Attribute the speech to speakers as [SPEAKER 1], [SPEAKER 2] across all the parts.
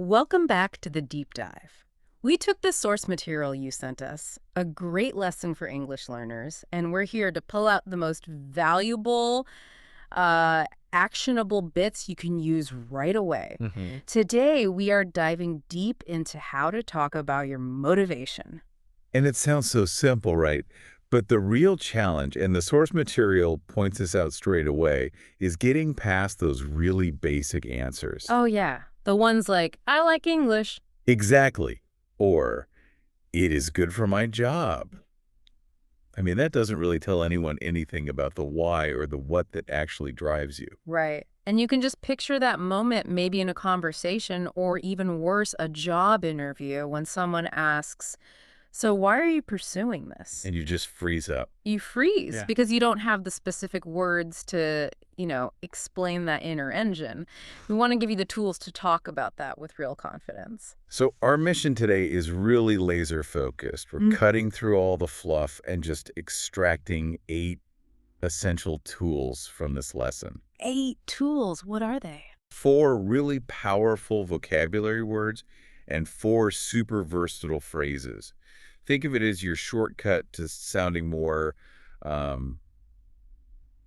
[SPEAKER 1] Welcome back to the deep dive. We took the source material you sent us, a great lesson for English learners, and we're here to pull out the most valuable, actionable bits you can use right away. Today, we are diving deep into how to talk about your motivation.
[SPEAKER 2] And it sounds so simple, right? But the real challenge, and the source material points this out straight away, is getting past those really basic answers.
[SPEAKER 1] Oh, yeah. The ones like, I like English.
[SPEAKER 2] Exactly. Or, it is good for my job. I mean, that doesn't really tell anyone anything about the why or the what that actually drives you.
[SPEAKER 1] Right. And you can just picture that moment maybe in a conversation or even worse, a job interview when someone asks, so why are you pursuing this?
[SPEAKER 2] And you just freeze up.
[SPEAKER 1] You freeze
[SPEAKER 2] Yeah.
[SPEAKER 1] because you don't have the specific words to, explain that inner engine. We want to give you the tools to talk about that with real confidence.
[SPEAKER 2] So our mission today is really laser focused. We're cutting through all the fluff and just extracting 8 essential tools from this lesson.
[SPEAKER 1] 8 tools. What are they?
[SPEAKER 2] 4 really powerful vocabulary words and 4 super versatile phrases. Think of it as your shortcut to sounding more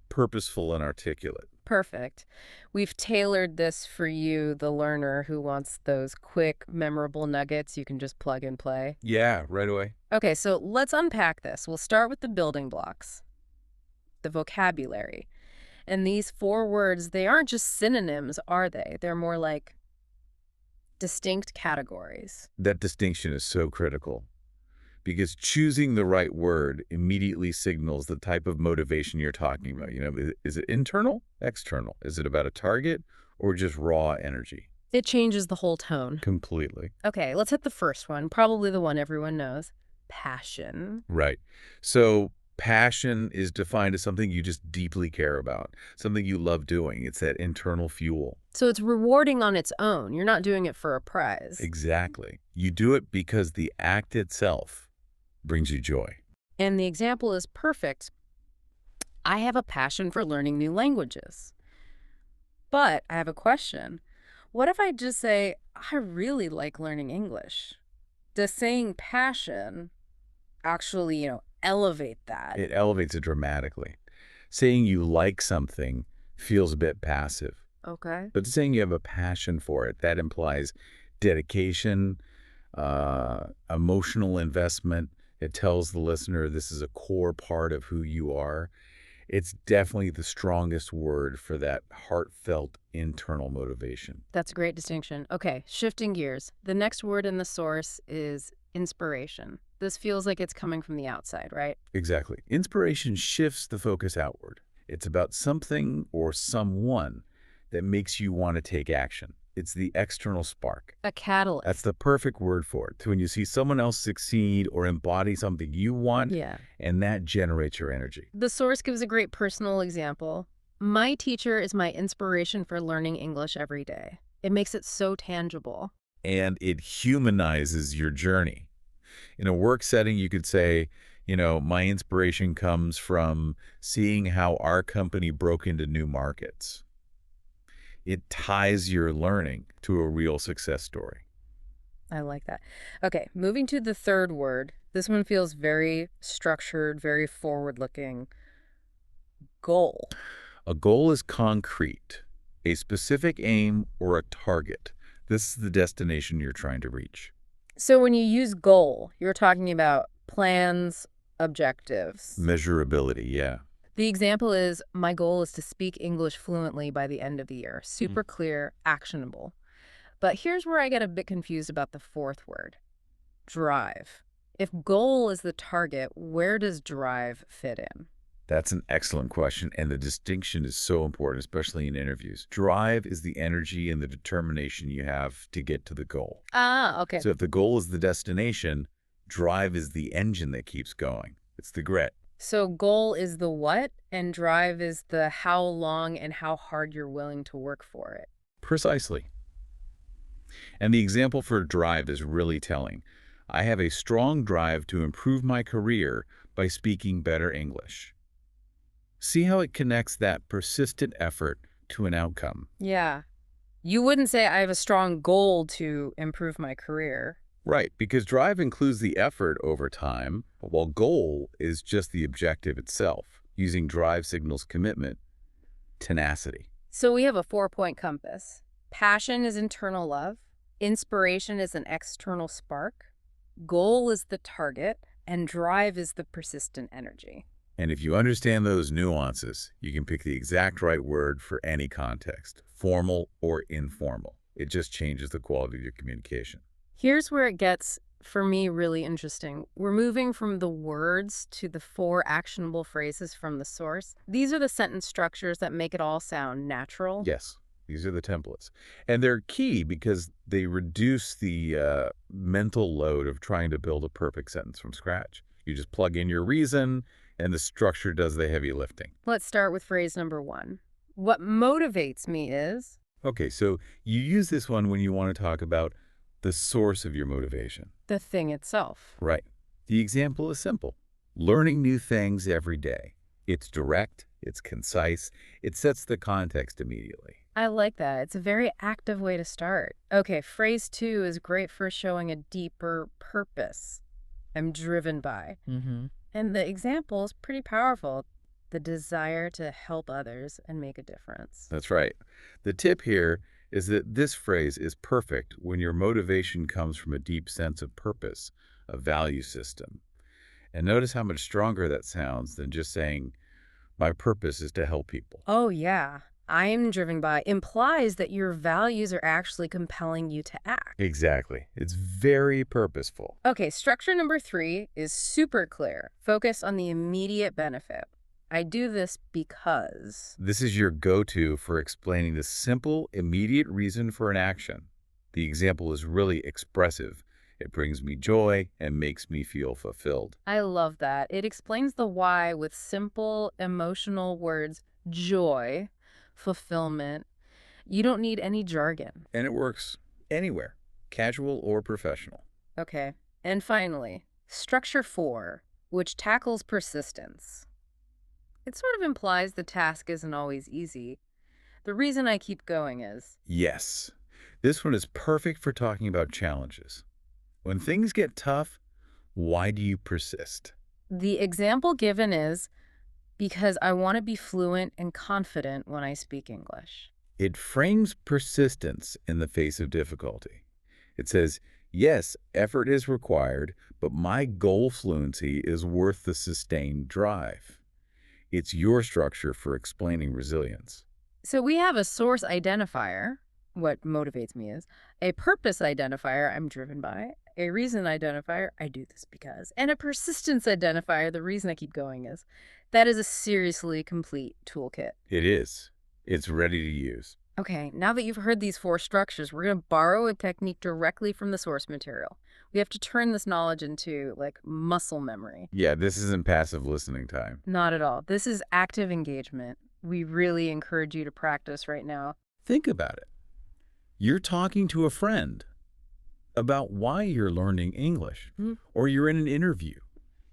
[SPEAKER 2] purposeful and articulate.
[SPEAKER 1] Perfect. We've tailored this for you, the learner who wants those quick, memorable nuggets you can just plug and play.
[SPEAKER 2] Yeah, right away.
[SPEAKER 1] Okay, so let's unpack this. We'll start with the building blocks, the vocabulary. And these 4 words, they aren't just synonyms, are they? They're more like distinct categories.
[SPEAKER 2] That distinction is so critical because choosing the right word immediately signals the type of motivation you're talking about. Is it internal, external? Is it about a target or just raw energy?
[SPEAKER 1] It changes the whole tone.
[SPEAKER 2] Completely.
[SPEAKER 1] Okay, let's hit the first one, probably the one everyone knows, passion.
[SPEAKER 2] Right. So passion is defined as something you just deeply care about, something you love doing. It's that internal fuel.
[SPEAKER 1] So it's rewarding on its own. You're not doing it for a prize.
[SPEAKER 2] Exactly. You do it because the act itself brings you joy.
[SPEAKER 1] And the example is perfect. I have a passion for learning new languages. But I have a question. What if I just say, I really like learning English? Does saying passion actually, elevate that?
[SPEAKER 2] It elevates it dramatically. Saying you like something feels a bit passive,
[SPEAKER 1] Okay.
[SPEAKER 2] but saying you have a passion for it, that implies dedication, emotional investment. It tells the listener this is a core part of who you are. It's definitely the strongest word for that heartfelt internal motivation.
[SPEAKER 1] That's a great distinction. Okay, shifting gears. The next word in the source is inspiration. This feels like it's coming from the outside, right?
[SPEAKER 2] Exactly. Inspiration shifts the focus outward. It's about something or someone that makes you want to take action. It's the external spark.
[SPEAKER 1] A catalyst.
[SPEAKER 2] That's the perfect word for it. When you see someone else succeed or embody something you want,
[SPEAKER 1] Yeah.
[SPEAKER 2] and that generates your energy.
[SPEAKER 1] The source gives a great personal example. My teacher is my inspiration for learning English every day. It makes it so tangible.
[SPEAKER 2] And it humanizes your journey. In a work setting, you could say, my inspiration comes from seeing how our company broke into new markets. It ties your learning to a real success story.
[SPEAKER 1] I like that. Okay, moving to the third word. This one feels very structured, very forward-looking. Goal.
[SPEAKER 2] A goal is concrete, a specific aim or a target. This is the destination you're trying to reach.
[SPEAKER 1] So when you use goal, you're talking about plans, objectives.
[SPEAKER 2] Measurability, yeah.
[SPEAKER 1] The example is, my goal is to speak English fluently by the end of the year. Super clear, actionable. But here's where I get a bit confused about the fourth word, drive. If goal is the target, where does drive fit in?
[SPEAKER 2] That's an excellent question, and the distinction is so important, especially in interviews. Drive is the energy and the determination you have to get to the goal.
[SPEAKER 1] Ah, okay.
[SPEAKER 2] So if the goal is the destination, drive is the engine that keeps going. It's the grit.
[SPEAKER 1] So goal is the what, and drive is the how long and how hard you're willing to work for it.
[SPEAKER 2] Precisely. And the example for drive is really telling. I have a strong drive to improve my career by speaking better English. See how it connects that persistent effort to an outcome.
[SPEAKER 1] Yeah. You wouldn't say I have a strong goal to improve my career.
[SPEAKER 2] Right, because drive includes the effort over time, while goal is just the objective itself, using drive signals commitment, tenacity.
[SPEAKER 1] So we have a 4-point compass. Passion is internal love. Inspiration is an external spark. Goal is the target. And drive is the persistent energy.
[SPEAKER 2] And if you understand those nuances, you can pick the exact right word for any context, formal or informal. It just changes the quality of your communication.
[SPEAKER 1] Here's where it gets, for me, really interesting. We're moving from the words to the 4 actionable phrases from the source. These are the sentence structures that make it all sound natural.
[SPEAKER 2] Yes, these are the templates. And they're key because they reduce the mental load of trying to build a perfect sentence from scratch. You just plug in your reason, and the structure does the heavy lifting.
[SPEAKER 1] Let's start with phrase number 1. What motivates me is...
[SPEAKER 2] Okay, so you use this one when you want to talk about the source of your motivation.
[SPEAKER 1] the thing itself.
[SPEAKER 2] Right. The example is simple. Learning new things every day. It's direct, it's concise, it sets the context immediately.
[SPEAKER 1] I like that. It's a very active way to start. Okay, phrase 2 is great for showing a deeper purpose. I'm driven by. And the example is pretty powerful. The desire to help others and make a difference.
[SPEAKER 2] That's right. The tip here is that this phrase is perfect when your motivation comes from a deep sense of purpose, a value system. And notice how much stronger that sounds than just saying, my purpose is to help people.
[SPEAKER 1] Oh, yeah. I'm driven by implies that your values are actually compelling you to act.
[SPEAKER 2] Exactly. It's very purposeful.
[SPEAKER 1] Okay, structure number 3 is super clear. Focus on the immediate benefit. I do this because...
[SPEAKER 2] This is your go-to for explaining the simple, immediate reason for an action. The example is really expressive. It brings me joy and makes me feel fulfilled.
[SPEAKER 1] I love that. It explains the why with simple, emotional words. Joy, fulfillment. You don't need any jargon.
[SPEAKER 2] And it works anywhere, casual or professional.
[SPEAKER 1] Okay. And finally, structure 4, which tackles persistence. It sort of implies the task isn't always easy. The reason I keep going is...
[SPEAKER 2] Yes, this one is perfect for talking about challenges. When things get tough, why do you persist?
[SPEAKER 1] The example given is because I want to be fluent and confident when I speak English.
[SPEAKER 2] It frames persistence in the face of difficulty. It says, yes, effort is required, but my goal fluency is worth the sustained drive. It's your structure for explaining resilience.
[SPEAKER 1] So we have a source identifier, what motivates me is, a purpose identifier, I'm driven by, a reason identifier, I do this because, and a persistence identifier, the reason I keep going is. That is a seriously complete toolkit.
[SPEAKER 2] It is. It's ready to use.
[SPEAKER 1] Okay, now that you've heard these 4 structures, we're going to borrow a technique directly from the source material. We have to turn this knowledge into, like, muscle memory.
[SPEAKER 2] Yeah, this isn't passive listening time.
[SPEAKER 1] Not at all. This is active engagement. We really encourage you to practice right now.
[SPEAKER 2] Think about it. You're talking to a friend about why you're learning English, or you're in an interview.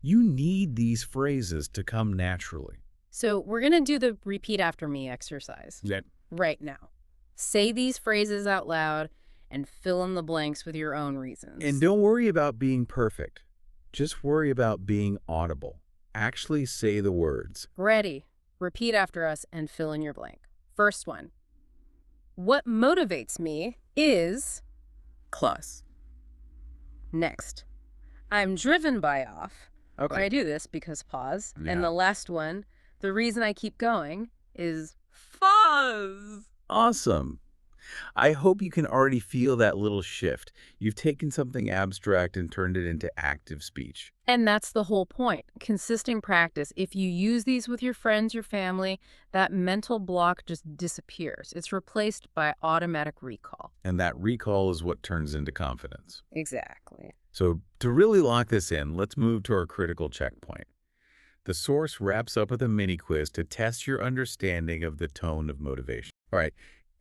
[SPEAKER 2] You need these phrases to come naturally.
[SPEAKER 1] So we're going to do the repeat after me exercise right now. Say these phrases out loud and fill in the blanks with your own reasons.
[SPEAKER 2] And don't worry about being perfect. Just worry about being audible. Actually say the words.
[SPEAKER 1] Ready. Repeat after us and fill in your blank. First one. What motivates me is...
[SPEAKER 2] Plus.
[SPEAKER 1] Next. I'm driven by off.
[SPEAKER 2] Okay.
[SPEAKER 1] I do this because pause.
[SPEAKER 2] Yeah.
[SPEAKER 1] And the last one, the reason I keep going is fuzz.
[SPEAKER 2] Awesome. I hope you can already feel that little shift. You've taken something abstract and turned it into active speech.
[SPEAKER 1] And that's the whole point. Consistent practice. If you use these with your friends, your family, that mental block just disappears. It's replaced by automatic recall.
[SPEAKER 2] And that recall is what turns into confidence.
[SPEAKER 1] Exactly.
[SPEAKER 2] So to really lock this in, let's move to our critical checkpoint. The source wraps up with a mini quiz to test your understanding of the tone of motivation. All right.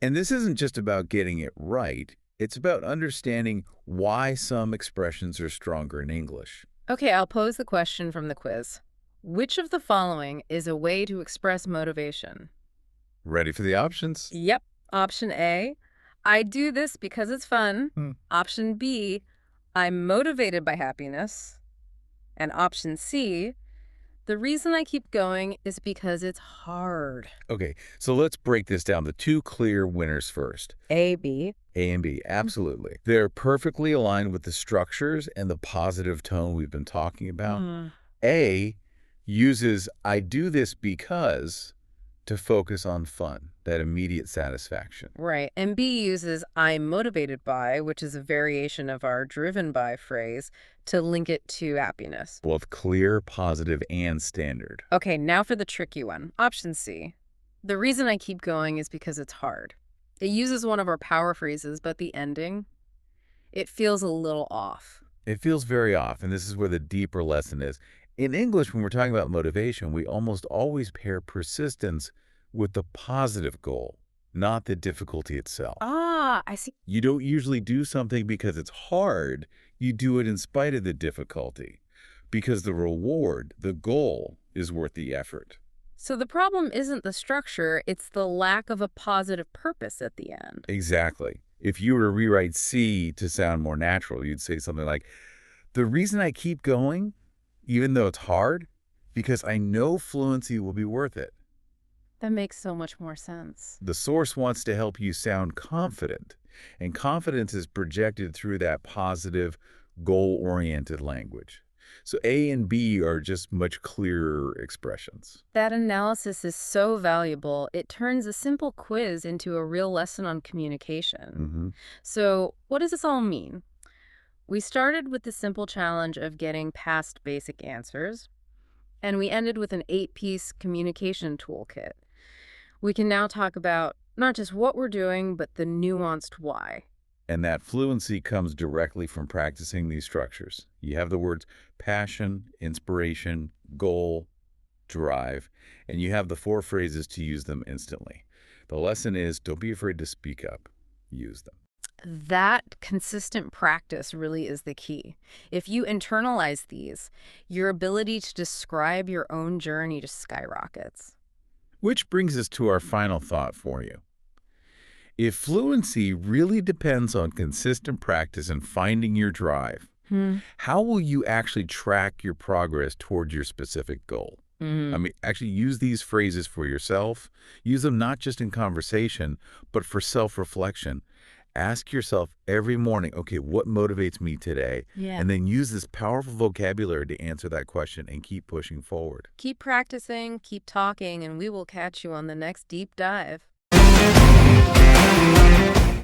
[SPEAKER 2] And this isn't just about getting it right. It's about understanding why some expressions are stronger in English.
[SPEAKER 1] Okay, I'll pose the question from the quiz. Which of the following is a way to express motivation?
[SPEAKER 2] Ready for the options?
[SPEAKER 1] Yep. Option A, I do this because it's fun.
[SPEAKER 2] Hmm.
[SPEAKER 1] Option B, I'm motivated by happiness. And option C, the reason I keep going is because it's hard.
[SPEAKER 2] Okay, so let's break this down. The two clear winners first.
[SPEAKER 1] A, B.
[SPEAKER 2] A and B, absolutely. They're perfectly aligned with the structures and the positive tone we've been talking about.
[SPEAKER 1] Hmm.
[SPEAKER 2] A uses I do this because to focus on fun, that immediate satisfaction.
[SPEAKER 1] Right. And B uses I'm motivated by, which is a variation of our driven by phrase, to link it to happiness.
[SPEAKER 2] Both clear, positive, and standard.
[SPEAKER 1] Okay, now for the tricky one. Option C. The reason I keep going is because it's hard. It uses one of our power phrases, but the ending, it feels a little off.
[SPEAKER 2] It feels very off, and this is where the deeper lesson is. In English, when we're talking about motivation, we almost always pair persistence with the positive goal, not the difficulty itself.
[SPEAKER 1] Ah, I see.
[SPEAKER 2] You don't usually do something because it's hard. You do it in spite of the difficulty, because the reward, the goal, is worth the effort.
[SPEAKER 1] So the problem isn't the structure, it's the lack of a positive purpose at the end.
[SPEAKER 2] Exactly. If you were to rewrite C to sound more natural, you'd say something like, the reason I keep going, even though it's hard, because I know fluency will be worth it.
[SPEAKER 1] That makes so much more sense.
[SPEAKER 2] The source wants to help you sound confident, and confidence is projected through that positive, goal-oriented language. So A and B are just much clearer expressions.
[SPEAKER 1] That analysis is so valuable, it turns a simple quiz into a real lesson on communication.
[SPEAKER 2] Mm-hmm.
[SPEAKER 1] So, what does this all mean? We started with the simple challenge of getting past basic answers, and we ended with an 8-piece communication toolkit. We can now talk about not just what we're doing, but the nuanced why.
[SPEAKER 2] And that fluency comes directly from practicing these structures. You have the words passion, inspiration, goal, drive, and you have the 4 phrases to use them instantly. The lesson is don't be afraid to speak up. Use them.
[SPEAKER 1] That consistent practice really is the key. If you internalize these, your ability to describe your own journey just skyrockets.
[SPEAKER 2] Which brings us to our final thought for you. If fluency really depends on consistent practice and finding your drive, how will you actually track your progress towards your specific goal? I mean, actually use these phrases for yourself. Use them not just in conversation, but for self-reflection. Ask yourself every morning, okay, what motivates me today?
[SPEAKER 1] Yeah.
[SPEAKER 2] And then use this powerful vocabulary to answer that question and keep pushing forward.
[SPEAKER 1] Keep practicing, keep talking, and we will catch you on the next deep dive.